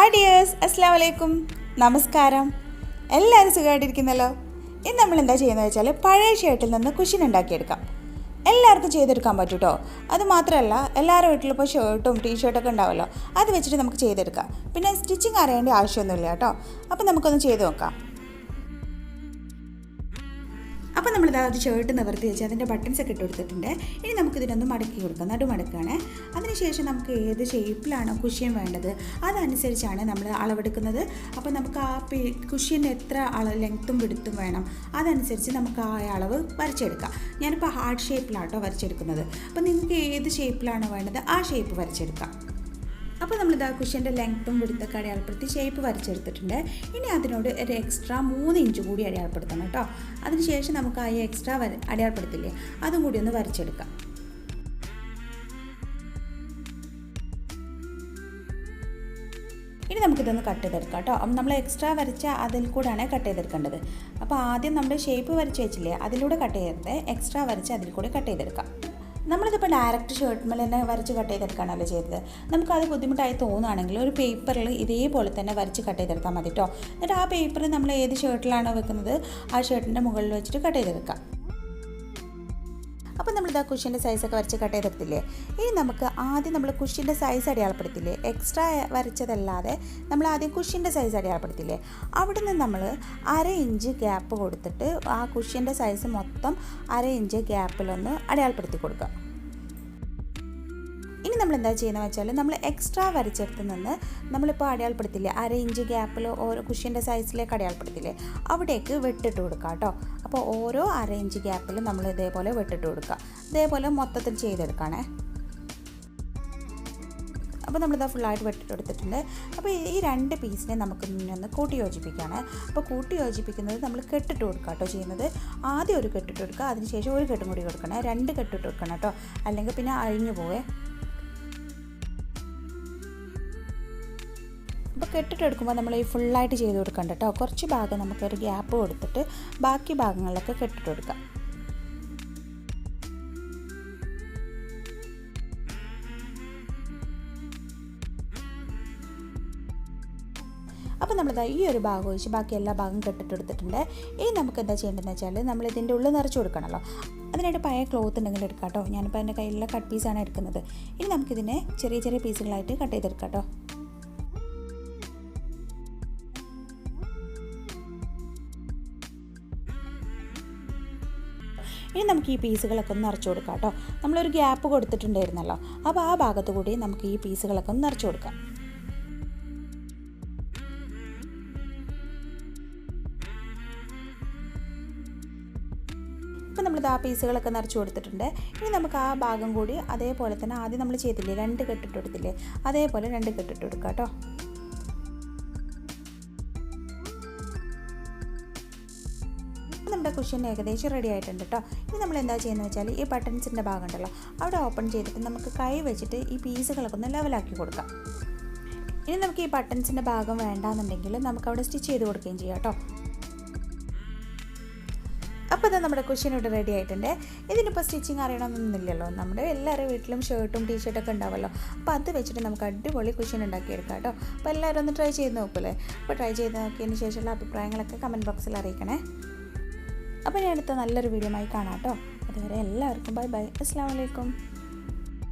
Hi dears, അസ്സലാമു അലൈക്കും, നമസ്കാരം. എല്ലാവരും സുഖമായിട്ടിരിക്കുന്നല്ലോ. ഇന്ന് നമ്മൾ എന്താ ചെയ്യുന്നത് വെച്ചാൽ പഴയ ഷർട്ടിൽ നിന്ന് കുഷൻ ഉണ്ടാക്കിയെടുക്കാം. എല്ലാവർക്കും ചെയ്തെടുക്കാൻ പറ്റും കേട്ടോ. അത് മാത്രമല്ല, എല്ലാവരുടെ വീട്ടിലിപ്പോൾ ഷർട്ടും ടീഷർട്ടൊക്കെ ഉണ്ടാവുമല്ലോ, അത് വെച്ചിട്ട് നമുക്ക് ചെയ്തെടുക്കാം. പിന്നെ സ്റ്റിച്ചിങ് അറിയേണ്ട ആവശ്യമൊന്നുമില്ല കേട്ടോ. അപ്പോൾ നമുക്കൊന്ന് ചെയ്ത് നോക്കാം. അപ്പോൾ നമ്മളിത് ഒരു ഷർട്ട് നിവർത്തി വെച്ച് അതിൻ്റെ ബട്ടൺസൊക്കെ ഇട്ട് കൊടുത്തിട്ടുണ്ട്. ഇനി നമുക്കിതിനൊന്ന് മടക്കി കൊടുക്കാം, നടുമടക്കുകയാണ്. അതിനുശേഷം നമുക്ക് ഏത് ഷേപ്പിലാണോ കുഷ്യൻ വേണ്ടത് അതനുസരിച്ചാണ് നമ്മൾ അളവെടുക്കുന്നത്. അപ്പോൾ നമുക്ക് ആ കുഷ്യന് എത്ര ലെങ്ത്തും വിടുത്തും വേണം അതനുസരിച്ച് നമുക്ക് ആ അളവ് വരച്ചെടുക്കാം. ഞാനിപ്പോൾ ഹാർട്ട് ഷേപ്പിലാട്ടോ വരച്ചെടുക്കുന്നത്. അപ്പോൾ നിങ്ങൾക്ക് ഏത് ഷേപ്പിലാണോ വേണ്ടത് ആ ഷേപ്പ് വരച്ചെടുക്കാം. അപ്പോൾ നമ്മളിത് ആ കുഷ്യൻ്റെ ലെങ്ത്തും വിടുത്തൊക്കെ അടയാളപ്പെടുത്തി ഷേപ്പ് വരച്ചെടുത്തിട്ടുണ്ട്. ഇനി അതിനോട് ഒരു എക്സ്ട്രാ 3 ഇഞ്ച് കൂടി അടയാളപ്പെടുത്തണം കേട്ടോ. അതിനുശേഷം നമുക്ക് ആ എക്സ്ട്രാ അടയാളപ്പെടുത്തില്ലേ, അതും കൂടി ഒന്ന് വരച്ചെടുക്കാം. ഇനി നമുക്കിതൊന്ന് കട്ട് ചെയ്തെടുക്കാം കേട്ടോ. അപ്പം നമ്മൾ എക്സ്ട്രാ വരച്ച അതിൽ കൂടെയാണ് കട്ട് ചെയ്തെടുക്കേണ്ടത്. അപ്പോൾ ആദ്യം നമ്മുടെ ഷേപ്പ് വരച്ച് വെച്ചില്ലേ, അതിലൂടെ കട്ട് ചെയ്യരുത്, എക്സ്ട്രാ വരച്ച് അതിൽ കൂടെ കട്ട് ചെയ്തെടുക്കാം. നമ്മളിതിപ്പോൾ ഡയറക്റ്റ് ഷർട്ട് തന്നെ വരച്ച് കട്ട് ചെയ്തെടുക്കുകയാണല്ലോ ചെയ്തത്. നമുക്കത് ബുദ്ധിമുട്ടായി തോന്നുകയാണെങ്കിൽ ഒരു പേപ്പറിൽ ഇതേപോലെ തന്നെ വരച്ച് കട്ട് ചെയ്തെടുത്താൽ മതി കേട്ടോ. എന്നിട്ട് ആ പേപ്പർ നമ്മൾ ഏത് ഷർട്ടിലാണോ വെക്കുന്നത് ആ ഷർട്ടിൻ്റെ മുകളിൽ വെച്ചിട്ട് കട്ട് ചെയ്തെടുക്കാം. അപ്പോൾ നമ്മളിത് ആ കുഷ്യൻ്റെ സൈസൊക്കെ വരച്ച് കട്ട് ചെയ്തെടുത്തില്ലേ. ഇനി നമുക്ക് ആദ്യം നമ്മൾ കുഷ്യൻ്റെ സൈസ് അടയാളപ്പെടുത്തില്ലേ, എക്സ്ട്രാ വരച്ചതല്ലാതെ നമ്മൾ ആദ്യം കുഷ്യൻ്റെ സൈസ് അടയാളപ്പെടുത്തില്ലേ, അവിടെ നിന്ന് നമ്മൾ 1/2 ഇഞ്ച് ഗ്യാപ്പ് കൊടുത്തിട്ട് ആ കുഷ്യൻ്റെ സൈസ് മൊത്തം 1/2 ഇഞ്ച് ഗ്യാപ്പിലൊന്ന് അടയാളപ്പെടുത്തി കൊടുക്കുക. ഇനി നമ്മൾ എന്താ ചെയ്യുന്നത് വെച്ചാൽ നമ്മൾ എക്സ്ട്രാ വരച്ചെടുത്ത് നിന്ന് നമ്മളിപ്പോൾ അടയാളപ്പെടുത്തില്ലേ 1/2 ഇഞ്ച് ഗ്യാപ്പിൽ ഓരോ കുഷ്യൻ്റെ സൈസിലേക്ക് അടയാളപ്പെടുത്തില്ലേ, അവിടേക്ക് വെട്ടിട്ട് കൊടുക്കുക കേട്ടോ. അപ്പോൾ ഓരോ 1/2 ഇഞ്ച് ഗ്യാപ്പിൽ നമ്മൾ ഇതേപോലെ വെട്ടിട്ട് കൊടുക്കുക. ഇതേപോലെ മൊത്തത്തിൽ ചെയ്തെടുക്കുകയാണേ. അപ്പോൾ നമ്മളിത് ഫുള്ളായിട്ട് വെട്ടിട്ട് കൊടുത്തിട്ടുണ്ട്. അപ്പോൾ ഈ 2 പീസിനെ നമുക്ക് ഒന്ന് കൂട്ടി യോജിപ്പിക്കുകയാണ്. അപ്പോൾ കൂട്ടി യോജിപ്പിക്കുന്നത് നമ്മൾ കെട്ടിട്ട് കൊടുക്കുക കേട്ടോ ചെയ്യുന്നത്. ആദ്യം ഒരു കെട്ടിട്ട് കൊടുക്കുക, അതിനുശേഷം ഒരു കെട്ടും കൂടി കൊടുക്കണം, 2 കെട്ടിട്ട് കൊടുക്കണം കേട്ടോ, അല്ലെങ്കിൽ പിന്നെ അഴിഞ്ഞു പോവേ. അപ്പോൾ കെട്ടിട്ടെടുക്കുമ്പോൾ നമ്മൾ ഈ ഫുള്ളായിട്ട് ചെയ്ത് കൊടുക്കണ്ട കേട്ടോ. കുറച്ച് ഭാഗം നമുക്കൊരു ഗ്യാപ്പ് കൊടുത്തിട്ട് ബാക്കി ഭാഗങ്ങളിലൊക്കെ കെട്ടിട്ട് കൊടുക്കാം. അപ്പോൾ നമ്മളിതാ ഈ ഒരു ഭാഗം ഒഴിച്ച് ബാക്കി എല്ലാ ഭാഗവും കെട്ടിട്ടെടുത്തിട്ടുണ്ട്. ഇനി നമുക്ക് എന്താ ചെയ്യേണ്ടതെന്ന് വെച്ചാൽ നമ്മൾ ഇതിൻ്റെ ഉള്ളിൽ നിറച്ച് കൊടുക്കണമല്ലോ. അതിനായിട്ട് പഴയ ക്ലോത്ത് ഉണ്ടെങ്കിൽ എടുക്കാം കേട്ടോ. ഞാനിപ്പോൾ എൻ്റെ കയ്യിലുള്ള കട്ട് പീസാണ് എടുക്കുന്നത്. ഇനി നമുക്കിതിനെ ചെറിയ ചെറിയ പീസുകളായിട്ട് കട്ട് ചെയ്തെടുക്കാം കേട്ടോ. ഇനി നമുക്ക് ഈ പീസുകളൊക്കെ ഒന്ന് നിറച്ച് കൊടുക്കാം കേട്ടോ. നമ്മളൊരു ഗ്യാപ്പ് കൊടുത്തിട്ടുണ്ടായിരുന്നല്ലോ, അപ്പോൾ ആ ഭാഗത്തു കൂടി നമുക്ക് ഈ പീസുകളൊക്കെ ഒന്ന് നിറച്ച് കൊടുക്കാം. ഇപ്പോൾ നമ്മളിത് ആ പീസുകളൊക്കെ നിറച്ച് കൊടുത്തിട്ടുണ്ട്. ഇനി നമുക്ക് ആ ഭാഗം കൂടി അതേപോലെ തന്നെ ആദ്യം നമ്മൾ ചെയ്തില്ലേ 2 കെട്ടിട്ട് കൊടുത്തില്ലേ, അതേപോലെ 2 കെട്ടിട്ട് കൊടുക്കാം കേട്ടോ. നമ്മുടെ കുഷ്യൻ ഏകദേശം റെഡി ആയിട്ടുണ്ട് കേട്ടോ. ഇനി നമ്മൾ എന്താ ചെയ്യുന്നത് വെച്ചാൽ ഈ ബട്ടൺസിൻ്റെ ഭാഗം ഉണ്ടല്ലോ, അവിടെ ഓപ്പൺ ചെയ്തിട്ട് നമുക്ക് കൈ വെച്ചിട്ട് ഈ പീസുകളൊക്കെ ഒന്ന് ലെവലാക്കി കൊടുക്കാം. ഇനി നമുക്ക് ഈ ബട്ടൺസിൻ്റെ ഭാഗം വേണ്ടാന്നുണ്ടെങ്കിൽ നമുക്ക് അവിടെ സ്റ്റിച്ച് ചെയ്ത് കൊടുക്കുകയും ചെയ്യാം കേട്ടോ. അപ്പോൾ ഇത് നമ്മുടെ കുഷ്യൻ ഇവിടെ റെഡി ആയിട്ടുണ്ട്. ഇതിനിപ്പോൾ സ്റ്റിച്ചിങ് അറിയണമെന്നൊന്നുമില്ലല്ലോ, നമ്മുടെ എല്ലാവരുടെ വീട്ടിലും ഷർട്ടും ടീഷർട്ടൊക്കെ ഉണ്ടാവുമല്ലോ. അപ്പോൾ അത് വെച്ചിട്ട് നമുക്ക് അടിപൊളി കുഷ്യൻ ഉണ്ടാക്കിയെടുക്കാം കേട്ടോ. അപ്പോൾ എല്ലാവരും ഒന്ന് ട്രൈ ചെയ്ത് നോക്കൂലേ. അപ്പോൾ ട്രൈ ചെയ്ത് നോക്കിയതിന് ശേഷമുള്ള അഭിപ്രായങ്ങളൊക്കെ കമൻറ്റ് ബോക്സിൽ അറിയിക്കണേ. അപ്പോൾ ഞാൻ അടുത്ത നല്ലൊരു വീഡിയോ ആയി കാണാം കേട്ടോ. അതുവരെ എല്ലാവർക്കും ബൈ ബൈ, അസ്സലാമു അലൈക്കും.